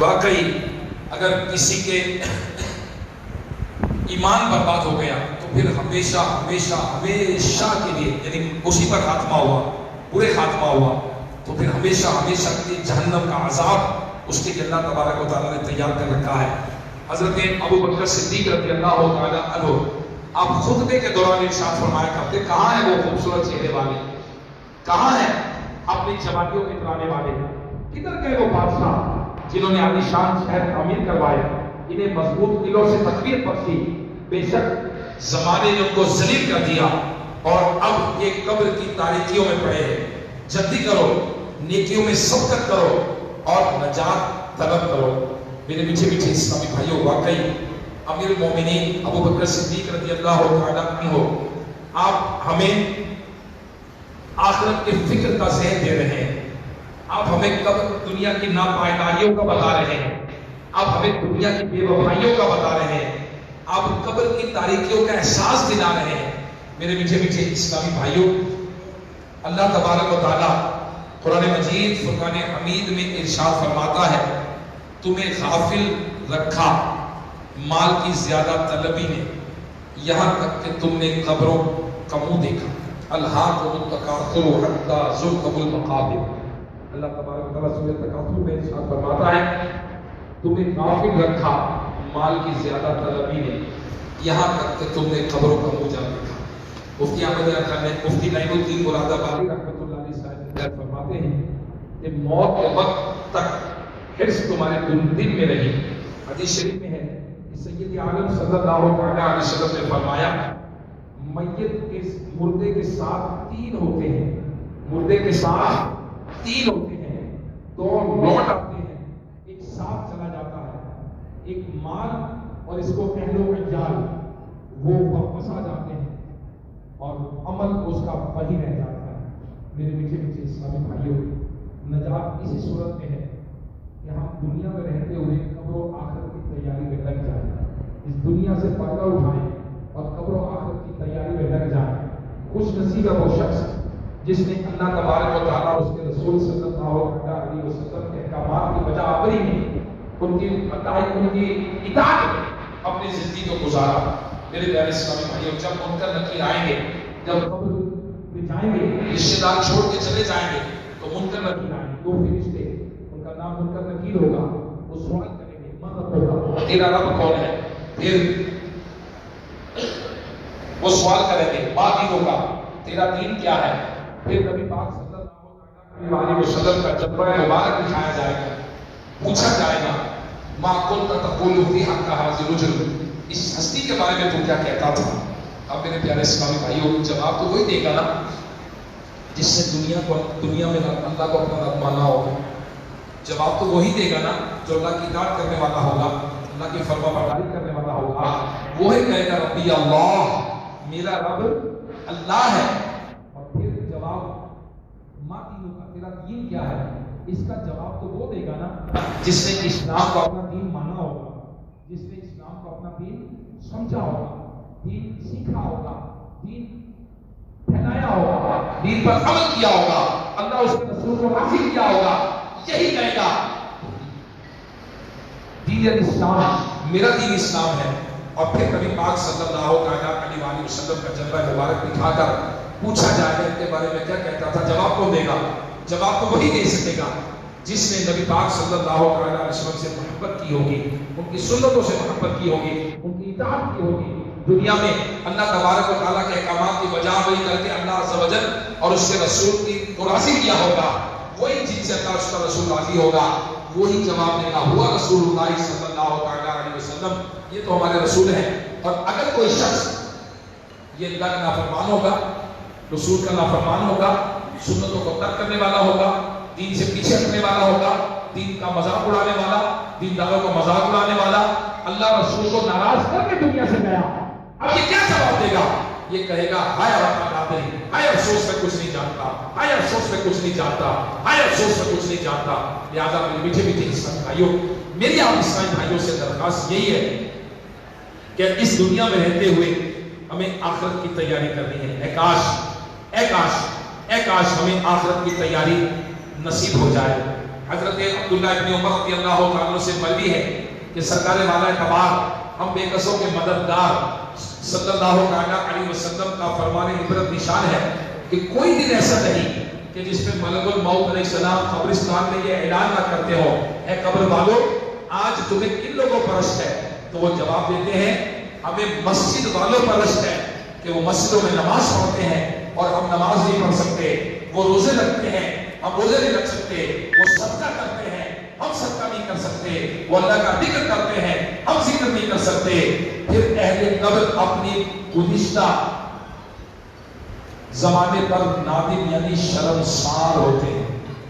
واقعی اگر کسی کے ایمان برباد ہو گیا تو پھر ہمیشہ ہمیشہ ہمیشہ کے لیے یعنی اسی پر خاتمہ ہوا، برے خاتمہ ہوا، تو پھر ہمیشہ ہمیشہ کے لیے جہنم کا عذاب اس کے لیے اللہ تبارک و تعالیٰ نے تیار کر رکھا ہے۔ حضرت ابو بکر صدیق رضی اللہ تعالیٰ عنہ آپ خطبے کے دوران ارشاد فرمایا کرتے، کہاں ہے وہ خوبصورت چہرے والے، کہاں ہے اپنی جوانیوں کے ترانے والے، کدھر گئے وہ بادشاہ جنہوں نے عالی شان شہر تعمیر کروائے، انہیں مضبوط قلعوں سے تقویت بخشی، بے شک زمانے نے ان کو ذلیل کر دیا اور اب یہ قبر کی تاریکیوں میں پڑے ہیں۔ جلدی کرو، نیکیوں میں سبقت کرو اور نجات طلب کرو۔ میرے میٹھے میٹھے اسلامی بھائیوں، واقعی امیر المومنین ابو بکر صدیق رضی اللہ تعالیٰ عنہ آپ ہمیں آخرت کے فکر کا ذہن دے رہے ہیں، آپ ہمیں قبر دنیا کی ناپائیداریوں کا بتا رہے ہیں، آپ ہمیں دنیا کی بے وفائیوں کا بتا رہے ہیں، آپ قبر کی تاریکیوں کا احساس دلا رہے ہیں۔ میرے میٹھے میٹھے اسلامی بھائیوں، اللہ تبارک و تعالیٰ قرآن مجید فرقان حمید میں ارشاد فرماتا ہے، تمہیں غافل رکھا مال کی زیادہ طلبی نے، یہاں تک کہ تم نے قبروں کا منہ دیکھا۔ الہاکم التکاثر حتی زرتم المقابر۔ اللہ تبارک و تعالیٰ سورۃ تکاثر میں ارشاد فرماتا ہے، تمہیں غافل رکھا مال کی زیادہ طلبی نے، یہاں تک کہ تم نے قبروں کا منہ جا دیکھا۔ مفتی احمد اکرم نے مفتی نعیم الدین مراد آبادی رحمۃ اللہ علیہ صاحب فرماتے ہیں کہ موت کے وقت تک حرص تمہارے دل میں رہی۔ حدیث شریف میں ہے کہ سید عالم صلی اللہ علیہ وسلم نے فرمایا، میت کے مردے کے ساتھ تین ہوتے ہیں، مردے کے ساتھ تین ہوتے ہیں، دو لوٹ آتے ہیں، ایک ساتھ چلا جاتا ہے، ایک مال اور اس کو اہل و عیال وہ واپس آ جاتے ہیں اور عمل اس کا وہی رہ جاتا ہے۔ میرے میٹھے میٹھے اسلامی بھائیوں، نجات اسی صورت میں ہے کہ ہم دنیا میں رہتے ہوئے قبر و آخرت کی تیاری میں لگ جائیں، اس دنیا سے پردہ اٹھائیں اور قبر و آخرت کی تیاری میں لگ جائیں۔ خوش نصیب ہے وہ شخص جس نے اللہ تبارک و تعالیٰ اور اس کے رسول صلی اللہ علیہ وسلم کے احکامات کی بجا آوری میں، ان کی اطاعت میں اپنی زندگی کو گزارا۔ میرے پیارے اسلامی بھائیوں، جب منکر نکیر آئیں گے، جب قبر میں جائیں گے، رشتے دار چھوڑ کے چلے جائیں گے، تو منکر نکیر آئیں گے، دو فرشتے، ان کا نام منکر نکیر ہوگا، وہ سوال کریں گے، من ربک، تیرا رب کون ہے؟ پھر وہ سوال کریں گے، ما دینک، تیرا دین کیا ہے؟ پھر نبی پاک صلی اللہ علیہ وسلم کا جبہ مبارک دکھایا جائے گا، پوچھا جائے گا، ما کنت تقول فی حق ھذا الرجل، اس ہستی کے بارے میں تو کیا کہتا تھا؟ اب میرے پیارے اسلامی بھائیوں، جواب تو وہی دے گا نا جس سے دنیا میں اللہ کو اپنا رب مانا ہوگا۔ جواب تو وہی دے گا نا جو اللہ کی اطاعت کرنے والا ہوگا، اللہ کی فرما برداری کرنے والا ہوگا۔ وہی کہے گا ربی اللہ، میرا رب اللہ ہے۔ اور پھر جواب ما دینک، تیرا دین کیا ہے؟ اس کا جواب تو وہ دے گا نا جس نے اسلام کو اپنا دین مانا ہوگا، جس نے اسلام کو اپنا دین سمجھا ہوگا، دین سیکھا ہوگا، دین پھیلایا ہوگا، دین پر عمل کیا ہوگا، اللہ اس کے رسول کو راضی کیا ہوگا۔ یہی کہے گا دین اسلام، میرا دین اسلام ہے۔ اور پھر نبی پاک صلی اللہ علیہ وسلم کا جلوہ مبارک دکھا کر پوچھا جائے گا ان کے بارے میں کیا کہتا تھا؟ جواب کون دے گا؟ جواب تو وہی دے سکے گا جس نے نبی پاک صلی اللہ علیہ وسلم سے محبت کی ہوگی، ان کی سنتوں سے محبت کی ہوگی، ان کی اطاعت کی ہوگی۔ دنیا میں اللہ تبارک و تعالیٰ کے احکامات کی بجا آوری کر کے اللہ عز و جل اور اس کے رسول کی کو راضی کیا ہوگا، وہی جن سے اللہ اس کا رسول راضی ہوگا، وہی جواب دے گا، ہوا رسول اللہ صلی اللہ علیہ وسلم، یہ تو ہمارے رسول ہیں۔ اور اگر کوئی شخص یہ اللہ کا نافرمان ہوگا، رسول کا نافرمان ہوگا، سنتوں کو ترک کرنے والا ہوگا، دین سے پیچھے ہٹنے والا ہوگا، دین کا مذاق اڑانے والا، دینداروں کو مذاق اڑانے والا، اللہ رسول کو ناراض کر کے دنیا سے گیا، اب یہ کیا جواب دے گا؟ یہ کہے گا، ہائے ہائے افسوس میں کچھ نہیں جانتا، ہائے افسوس میں کچھ نہیں جانتا، ہائے افسوس میں کچھ نہیں جانتا۔ لہٰذا میرے میٹھے میٹھے اسلامی بھائیوں، میری آپ اسلامی بھائیوں سے درخواست یہی ہے کہ اس دنیا میں رہتے ہوئے ہمیں آخرت کی تیاری کرنی ہے۔ اے کاش ہمیں آخرت کی تیاری نصیب ہو جائے۔ حضرت عبداللہ ابن عمر رضی اللہ عنہ سے مروی ہے کہ سرکار والا اعتبار ہم بے کسوں کے مددگار صلی اللہ علیہ وسلم کا فرمان عبرت نشان ہے کہ کوئی دن ایسا نہیں کہ جس میں ملک الموت علیہ السلام قبرستان میں یہ اعلان نہ کرتے ہو، اے قبر والوں آج تمہیں کن لوگوں پر رشک ہے؟ تو وہ جواب دیتے ہیں ہمیں مسجد والوں پر رشک ہے کہ وہ مسجدوں میں نماز پڑھتے ہیں اور ہم نماز نہیں پڑھ سکتے، وہ روزے رکھتے ہیں ہم روزے نہیں رکھ سکتے، وہ صدقہ کرتے ہیں ہم صدقہ نہیں کر سکتے، وہ اللہ کا ذکر کرتے ہیں ہم ذکر نہیں کر سکتے۔ پھر اہل قبر اپنی گزشتہ زمانے پر نادم یعنی شرمسار ہوتے ہیں۔